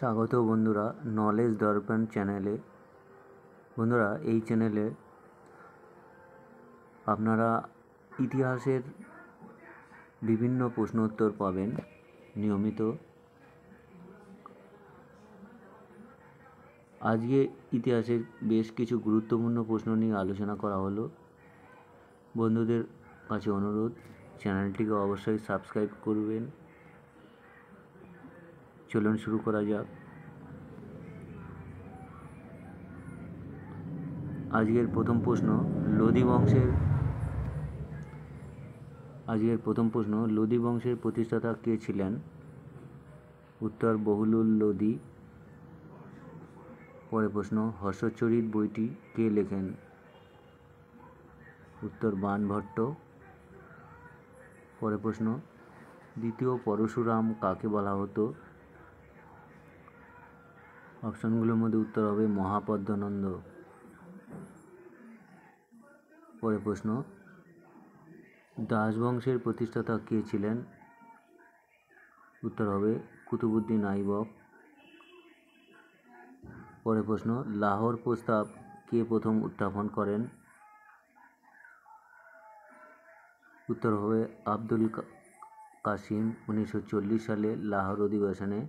স্বাগত বন্ধুরা নলেজ দর্পণ চ্যানেলে। বন্ধুরা, এই চ্যানেলে আপনারা ইতিহাসের বিভিন্ন প্রশ্ন উত্তর পাবেন নিয়মিত। আজকে ইতিহাসের বেশ কিছু গুরুত্বপূর্ণ প্রশ্ন নিয়ে আলোচনা করা হলো। বন্ধুদের কাছে অনুরোধ, চ্যানেলটিকে অবশ্যই সাবস্ক্রাইব করবেন। চলুন শুরু করা যাক। আজকের প্রথম প্রশ্ন, লোদি বংশের প্রতিষ্ঠাতা কে ছিলেন? উত্তর বহুলুল লোদি। পরের প্রশ্ন, হর্ষচরিত বইটি কে লেখেন? উত্তর বাণভট্ট। পরের প্রশ্ন, দ্বিতীয় পরশুরাম কাকে বলা হতো? অপশনগুলোর মধ্যে উত্তর হবে মহাপদ্মনন্দ। পরের প্রশ্ন, দাস বংশের প্রতিষ্ঠাতা কে ছিলেন? উত্তর হবে কুতুবউদ্দিন আইবক। পরের প্রশ্ন, লাহোর প্রস্তাব কে প্রথম উত্থাপন করেন? উত্তর হবে আব্দুল কাসিম 1940 সালে লাহোর অধিবেশনে।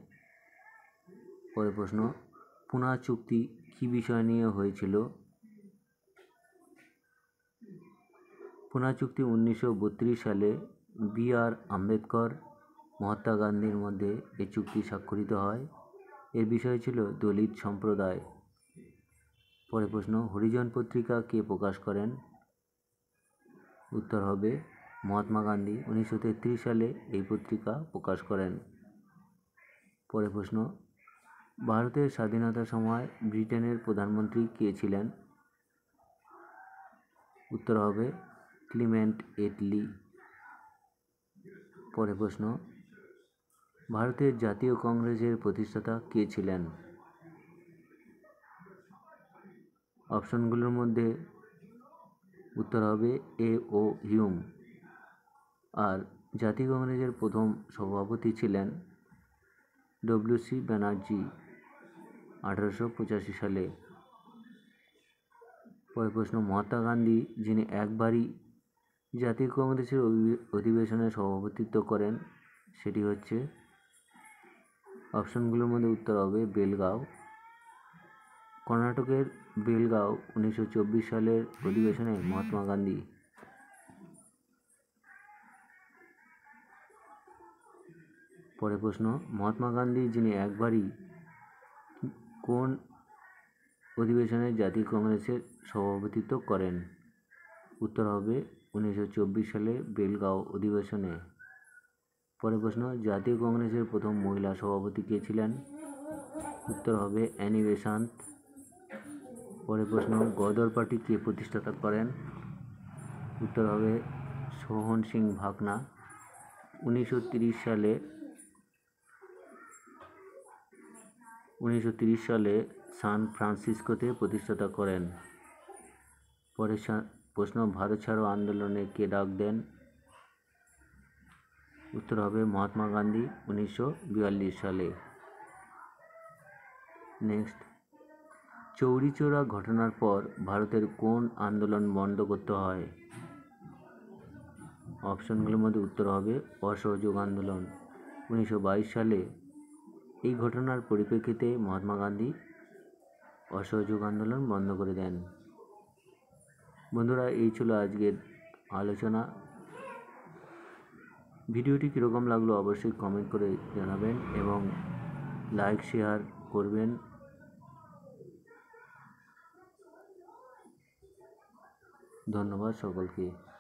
পরের প্রশ্ন, পুনা চুক্তি কী বিষয় নিয়ে হয়েছিল? পুনা চুক্তি 1932 সালে বি.আর. আম্বেদকর, মহাত্মা গান্ধীর মধ্যে এই চুক্তি স্বাক্ষরিত হয়। এর বিষয় ছিল দলিত সম্প্রদায়। পরের প্রশ্ন, হরিজন পত্রিকা কে প্রকাশ করেন? উত্তর হবে মহাত্মা গান্ধী 1933 সালে এই পত্রিকা প্রকাশ করেন। পরের প্রশ্ন, ভারতের স্বাধীনতার সময় ব্রিটেনের প্রধানমন্ত্রী কে ছিলেন? উত্তর হবে ক্লিমেন্ট এটলি। পরের প্রশ্ন, ভারতের জাতীয় কংগ্রেসের প্রতিষ্ঠাতা কে ছিলেন? অপশনগুলোর মধ্যে উত্তর হবে এ.ও. হিউম। আর জাতীয় কংগ্রেসের প্রথম সভাপতি ছিলেন ডব্লিউ.সি. ব্যানার্জি 1885 সালে। পরের প্রশ্ন, মহাত্মা গান্ধী যিনি একবারই জাতীয় কংগ্রেসের অধিবেশনে সভাপতিত্ব করেন সেটি হচ্ছে, অপশনগুলোর মধ্যে উত্তর হবে বেলগাঁও। কর্ণাটকের বেলগাঁও 1924 সালের অধিবেশনে মহাত্মা গান্ধী। পরের প্রশ্ন, মহাত্মা গান্ধী যিনি একবারই কোন অধিবেশনে জাতীয় কংগ্রেসের সভাপতিত্ব করেন? উত্তর হবে 1924 সালে বেলগাঁও অধিবেশনে। পরের প্রশ্ন, জাতীয় কংগ্রেসের প্রথম মহিলা সভাপতি কে ছিলেন? উত্তর হবে অ্যানি বেসান্ত। পরের প্রশ্ন, গদর পার্টি কে প্রতিষ্ঠাতা করেন? উত্তর হবে সোহন সিং ভাকনা 1930 সালে সান ফ্রান্সিসকোতে প্রতিষ্ঠাতা করেন। পরের প্রশ্ন, ভারত ছাড়ো আন্দোলনে কে ডাক দেন? উত্তর হবে মহাত্মা গান্ধী 1942 সালে। নেক্সট, চৌরি চৌরা ঘটনার পর ভারতের কোন আন্দোলন বন্ধ করতে হয়? অপশনগুলোর মধ্যে উত্তর হবে অসহযোগ আন্দোলন 1922 সালে। এই ঘটনার পরিপ্রেক্ষিতে মহাত্মা গান্ধী অসহযোগ আন্দোলন বন্ধ করে দেন। বন্ধুরা, এই ছিল আজকের আলোচনা। ভিডিওটি কীরকম লাগলো অবশ্যই কমেন্ট করে জানাবেন এবং লাইক শেয়ার করবেন। ধন্যবাদ সকলকে।